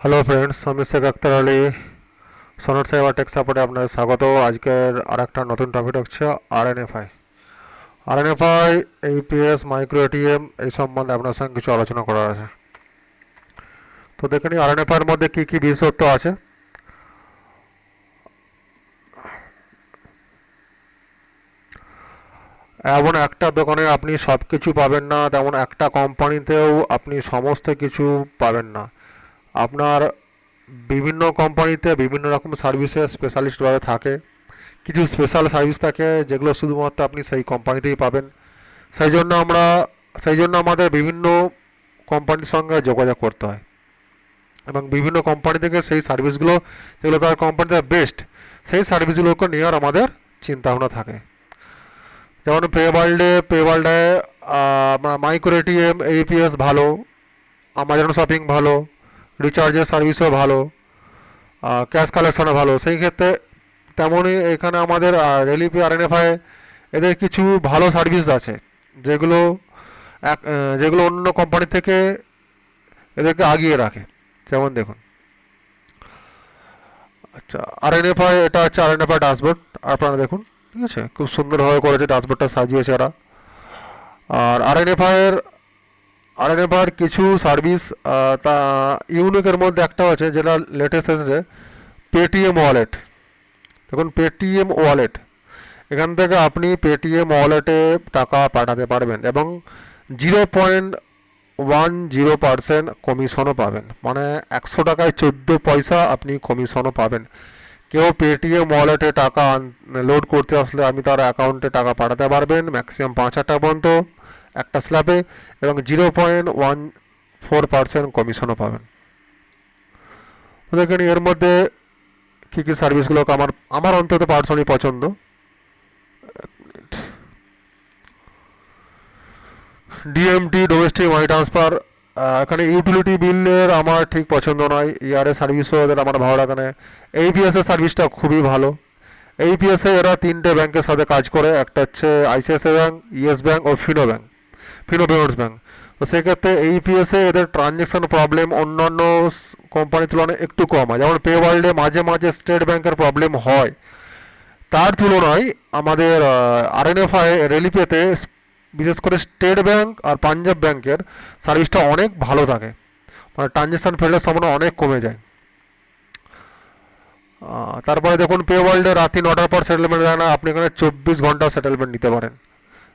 Hello friends, আমি Sheikh Akter Ali. সনট cyber take সাপোর্টে আপনাদের স্বাগত। আজকের আর একটা নতুন টপিক হচ্ছে RNFI. RNFI, AEPS, micro ATM এই সম্বন্ধে আপনার সঙ্গে কিছু আলোচনা করার আছে। তো দেখে নিই আরএনএফআই এর মধ্যে কী কী বিশেষত্ব আছে। এমন একটা দোকানে আপনি সব কিছু পাবেন না, তেমন একটা কোম্পানিতেও আপনি সমস্ত কিছু পাবেন না। আপনার বিভিন্ন কোম্পানিতে বিভিন্ন রকম সার্ভিসের স্পেশালিস্টভাবে থাকে। কিছু স্পেশাল সার্ভিস থাকে যেগুলো শুধুমাত্র আপনি সেই কোম্পানিতেই পাবেন। সেই জন্য আমরা সেই জন্য আমাদের বিভিন্ন কোম্পানির সঙ্গে যোগাযোগ করতে হয় এবং বিভিন্ন কোম্পানি থেকে সেই সার্ভিসগুলো, যেগুলো তার কোম্পানিতে বেস্ট, সেই সার্ভিসগুলোকে নেওয়ার আমাদের চিন্তাভাবনা থাকে। যেমন পে ওয়ার্ল্ডে মাইক্রো এটিএম, এইপিএস ভালো, আমাজন শপিং ভালো, রিচার্জের সার্ভিসও ভালো, ক্যাশ কালেকশনও ভালো। সেই ক্ষেত্রে তেমনই এখানে আমাদের রেলিপি আরএনএফআই এদের কিছু ভালো সার্ভিস আছে, যেগুলো যেগুলো অন্য কোম্পানি থেকে এদেরকে আগিয়ে রাখে। যেমন দেখুন, আচ্ছা, আরএনএফআই, এটা হচ্ছে আরএনএফআই ড্যাশবোর্ড। আপনারা দেখুন, ঠিক আছে, খুব সুন্দরভাবে করেছে, ড্যাশবোর্ডটা সাজিয়েছে এরা। আর আরএনএফআইয়ের কিছু সার্ভিস, তা ইউনিকের মধ্যে একটা আছে যেটা লেটেস্ট এসেছে, পেটিএম ওয়ালেট। দেখুন, পেটিএম ওয়ালেট, এখান থেকে আপনি পেটিএম ওয়ালেটে টাকা পাঠাতে পারবেন এবং 0.10% কমিশনও পাবেন। মানে 100 টাকায় 14 পয়সা আপনি কমিশনও পাবেন। কেউ পেটিএম ওয়ালেটে টাকা লোড করতে আসলে আপনি তার অ্যাকাউন্টে টাকা পাঠাতে পারবেন ম্যাক্সিমাম 5,000 টাকা পর্যন্ত একটা স্ল্যাবে, এবং 0.14% কমিশনও পাবেন। তো দেখেন এর মধ্যে কী কী সার্ভিসগুলো আমার আমার অন্তত পার্সোনালি পছন্দ। ডিএমটি, ডোমেস্টিক মানি ট্রান্সফার, এখানে ইউটিলিটি বিলের আমার ঠিক পছন্দ নয়। ইয়ারের সার্ভিসও এদের আমার ভালো লাগে না। এইপিএসের সার্ভিসটা খুবই ভালো। এইপিএসে এরা 3টে ব্যাংকের সাথে কাজ করে, একটা হচ্ছে আইসিআইসিআই ব্যাংক, ইয়েস ব্যাংক ও Fino Bank, Fino Payments Bank. তো সেক্ষেত্রে এইপিএসে এদের ট্রানজ্যাকশন প্রবলেম অন্যান্য কোম্পানির তুলনায় একটু কম হয়। যেমন পে ওয়ার্ল্ডে মাঝে মাঝে স্টেট ব্যাংকের প্রবলেম হয়, তার তুলনায় আমাদের আরএনএফআই রেলিপেতে বিশেষ করে স্টেট ব্যাংক আর পাঞ্জাব ব্যাংকের সার্ভিসটা অনেক ভালো থাকে। মানে ট্রানজ্যাকশান ফেলের সম্ভাবনা অনেক কমে যায়। তারপরে দেখুন, পে ওয়ার্ল্ডে রাতে 9টার পর সেটেলমেন্ট দেয় না, আপনি এখানে 24 ঘন্টা সেটেলমেন্ট নিতে পারেন।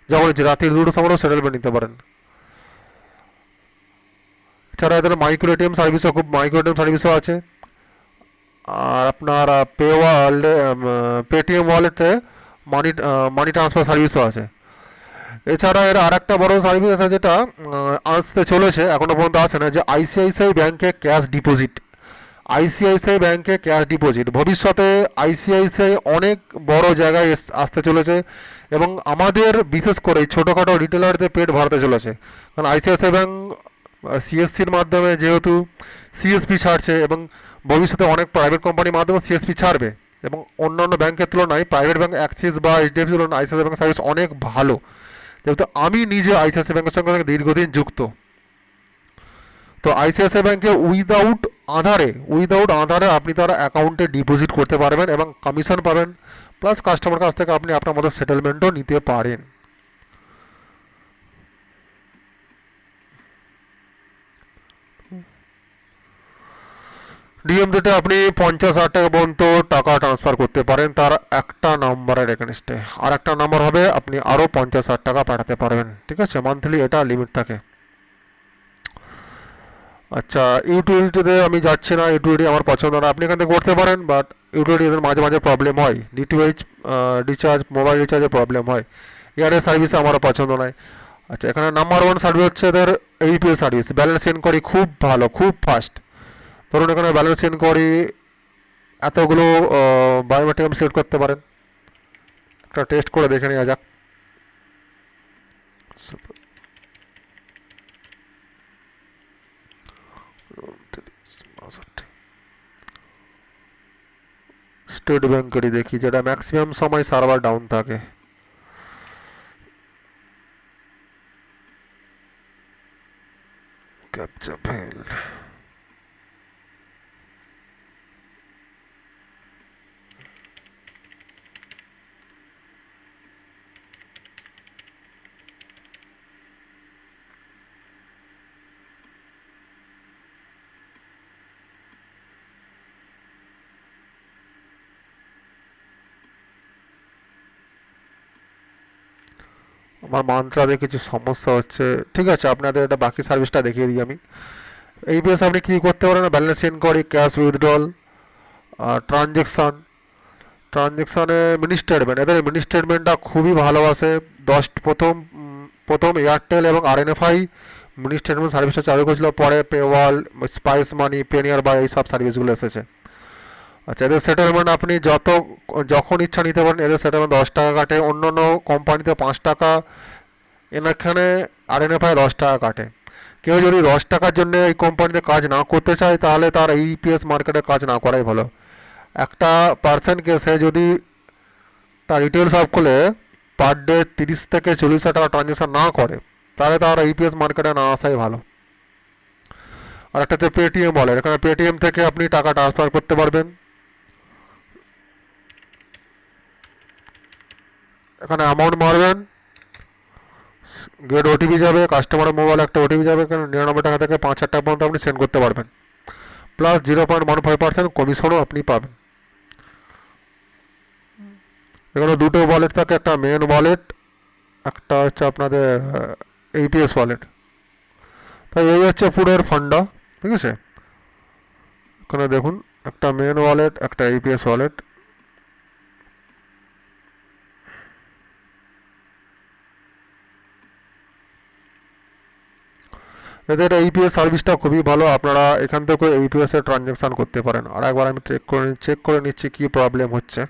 যখন রাতে 2টোর সময়ও সেটেলমেন্ট নিতে পারেন। এছাড়া এদের মাইক্রো এটিএম সার্ভিসও আছে। আর আপনার পে ওয়ার্ল্ডে, পেটিএম ওয়ালেটে মানি মানি ট্রান্সফার সার্ভিসও আছে। এছাড়া এর আর একটা বড় সার্ভিস আছে যেটা আসতে চলেছে, এখনো পর্যন্ত আসে না, যে আইসিআইসিআই ব্যাংকে ক্যাশ ডিপোজিট ভবিষ্যতে আইসিআইসিআই অনেক বড় জায়গায় আসতে চলেছে এবং আমাদের বিশেষ করে ছোটোখাটো রিটেলারদের পেট ভরাতে চলেছে। কারণ আইসিআইসিআই ব্যাংক সিএসসির মাধ্যমে যেহেতু সিএসপি ছাড়ছে, এবং ভবিষ্যতে অনেক প্রাইভেট কোম্পানির মাধ্যমে সিএসপি ছাড়বে, এবং অন্যান্য ব্যাংকের তুলনায় প্রাইভেট ব্যাংক অ্যাক্সিস বা এইচডিএফসি তুলনায় আইসিআইসিআই ব্যাংকের সার্ভিস অনেক ভালো। যেহেতু আমি নিজে আইসিআইসিআই ব্যাংকের সঙ্গে দীর্ঘদিন যুক্ত, তো আইসিআইসিআই ব্যাংকে উইদাউট আধারে আপনি তার অ্যাকাউন্টে ডিপোজিট করতে পারবেন এবং কমিশন পাবেন, প্লাস কাস্টমার কাছ থেকে আপনি আপনার মতো সেটেলমেন্টও নিতে পারেন। ডিএমডিতে আপনি 50,000 টাকা পর্যন্ত টাকা ট্রান্সফার করতে পারেন তার একটা নম্বরের এগেনস্টে। আর একটা নম্বর হবে আপনি আরও 50,000 টাকা পাঠাতে পারবেন, ঠিক আছে, মান্থলি এটা লিমিট থাকে। আচ্ছা, ইউটিলিটিতে আমি যাচ্ছি না, ইউটিলিটি আমার পছন্দ না, আপনি এখান থেকে করতে পারেন, বাট ইউটিলিটি এদের মাঝে মাঝে প্রবলেম হয়, ডিটিএইচ রিচার্জ, মোবাইল রিচার্জে প্রবলেম হয়। এয়ারের সার্ভিস আমারও পছন্দ নয়। আচ্ছা, এখানে নাম্বার ওয়ান সার্ভিস হচ্ছে এদের এইপিএস সার্ভিস। ব্যালেন্স ইনকোয়ারি খুব ভালো, খুব ফাস্ট। ধরুন এখানে ব্যালেন্স ইনকোয়ারি এতগুলো বায়োমেট্রিক সিলেক্ট করতে পারেন। একটা টেস্ট করে দেখে নেওয়া যাক। স্টেট ব্যাংকেরই দেখি, যেটা ম্যাক্সিমাম সময় সার্ভার ডাউন থাকে। Captcha fail. আমার মান্ত্রাতে কিছু সমস্যা হচ্ছে। ঠিক আছে, আপনাদের এটা বাকি সার্ভিসটা দেখিয়ে দিই আমি। এই বেশ আপনি কী করতে পারেন, balance inquiry, cash withdrawal, transaction, ট্রানজেকশানে মিনি স্টেটমেন্ট, এদের মিনি স্টেটমেন্টটা খুবই ভালোবাসে। প্রথম এয়ারটেল এবং আরএনএফআই মিনি স্টেটমেন্ট সার্ভিসটা চালু করেছিল, পরে পেওয়াল, স্পাইস মানি, পেনিয়ার বা এই সব সার্ভিসগুলো এসেছে। আচ্ছা, এদের সেটেলমেন্ট আপনি যখন ইচ্ছা নিতে পারেন। এদের সেটেলমেন্ট 10 টাকা কাটে, অন্য অন্য কোম্পানিতে 5 টাকা, এখানে আরএনএফআই 10 টাকা কাটে। কেউ যদি 10 টাকার জন্য এই কোম্পানিতে কাজ না করতে চায়, তাহলে তার ইপিএস মার্কেটে কাজ না করাই ভালো। একটা পার্সনকে সে যদি তার রিটেল শপ খুলে পার ডে 30 থেকে 40 হাজার টাকা ট্রানজ্যাকশন না করে, তাহলে তার ইপিএস মার্কেটে না আসাই ভালো। আর একটা হচ্ছে পেটিএম ওয়ালেট, এখানে পেটিএম থেকে আপনি টাকা ট্রান্সফার করতে পারবেন। এখানে অ্যামাউন্ট মারবেন, গেট ওটিপি যাবে, কাস্টমারের মোবাইলে একটা ওটিপি যাবে, এখানে 99 টাকা থেকে 5,000 টাকা পর্যন্ত আপনি সেন্ড করতে পারবেন, প্লাস 0.15% কমিশনও আপনি পাবেন। এখানে দুটো ওয়ালেট থাকে, একটা মেন ওয়ালেট, একটা হচ্ছে আপনাদের এইপিএস ওয়ালেট। তাই এই হচ্ছে পুরো ফান্ডা। ঠিক আছে, এখানে দেখুন, একটা মেন ওয়ালেট, একটা এইপিএস ওয়ালেট। এদের এইপিএস সার্ভিসটা খুবই ভালো, আপনারা এখান থেকে এইপিএস এর ট্রানজ্যাকশান করতে পারেন। আর একবার আমি চেক করে নিচ্ছি কী প্রবলেম হচ্ছে।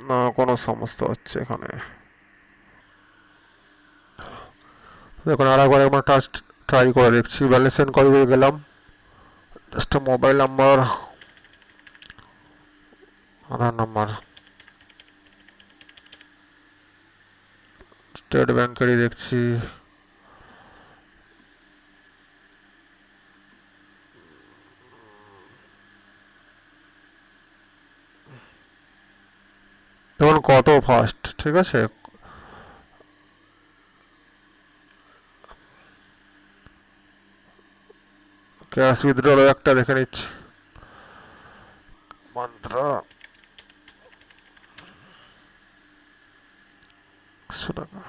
না, কোনো সমস্যা হচ্ছে এখানে। দেখুন, আর একবার টাস্ট ট্রাই করে দেখছি। ব্যালেন্স ইনকোয়ারি করে গেলাম, জাস্ট মোবাইল নাম্বার, আধার নাম্বার, স্টেট ব্যাংকেরই দেখছি। দেখুন কত ফাস্ট। ঠিক আছে, ক্যাশ উইথড্রল একটা দেখে নিচ্ছি, মান্ত্রা 100 টাকা।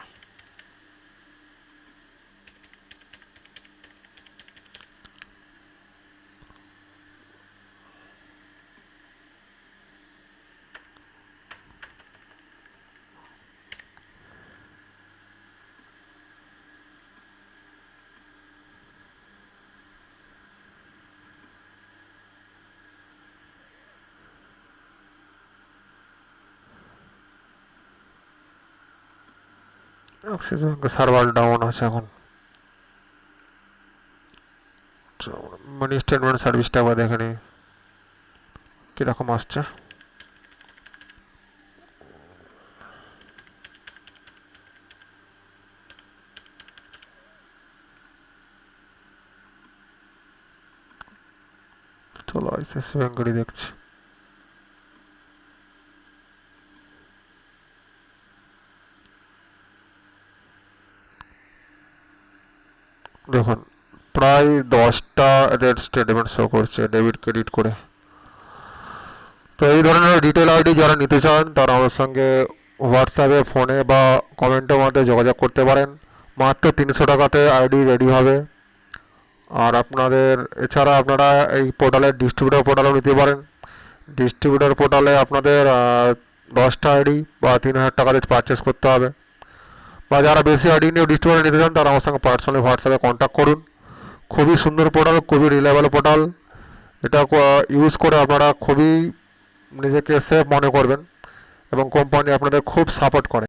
অ্যাক্সিস ব্যাংকের সার্ভার ডাউন আছে এখন। মানি স্টেটমেন্ট সার্ভিসটা আবার দেখে নিই কীরকম আসছে। চলো আইসিআইসি ব্যাংকেরই দেখছি। দেখুন, প্রায় 10টা এদের স্টেটমেন্ট শো করছে ডেবিট ক্রেডিট করে। তো এই ধরনের রিটেল আইডি যারা নিতে চান, তারা আমার সঙ্গে হোয়াটসঅ্যাপে, ফোনে বা কমেন্টের মাধ্যমে যোগাযোগ করতে পারেন। মাত্র 300 টাকাতে আইডি রেডি হবে। আর আপনাদের এছাড়া আপনারা এই পোর্টালের ডিস্ট্রিবিউটার পোর্টালও নিতে পারেন। ডিস্ট্রিবিউটার পোর্টালে আপনাদের 10টা আইডি বা 3,000 টাকা দিয়ে পারচেস করতে হবে। বা যারা বেশি আইডি নিয়ে ডিস্ট্রিবিউটার নিতে চান, তারা আমার সঙ্গে পার্সোনালি হোয়াটসঅ্যাপে কন্ট্যাক্ট করুন। খুবই সুন্দর পোর্টাল, খুবই রিলায়েবল পোর্টাল। এটা ইউজ করে আপনারা খুবই নিজেকে সেফ মনে করবেন এবং কোম্পানি আপনাদের খুব সাপোর্ট করে।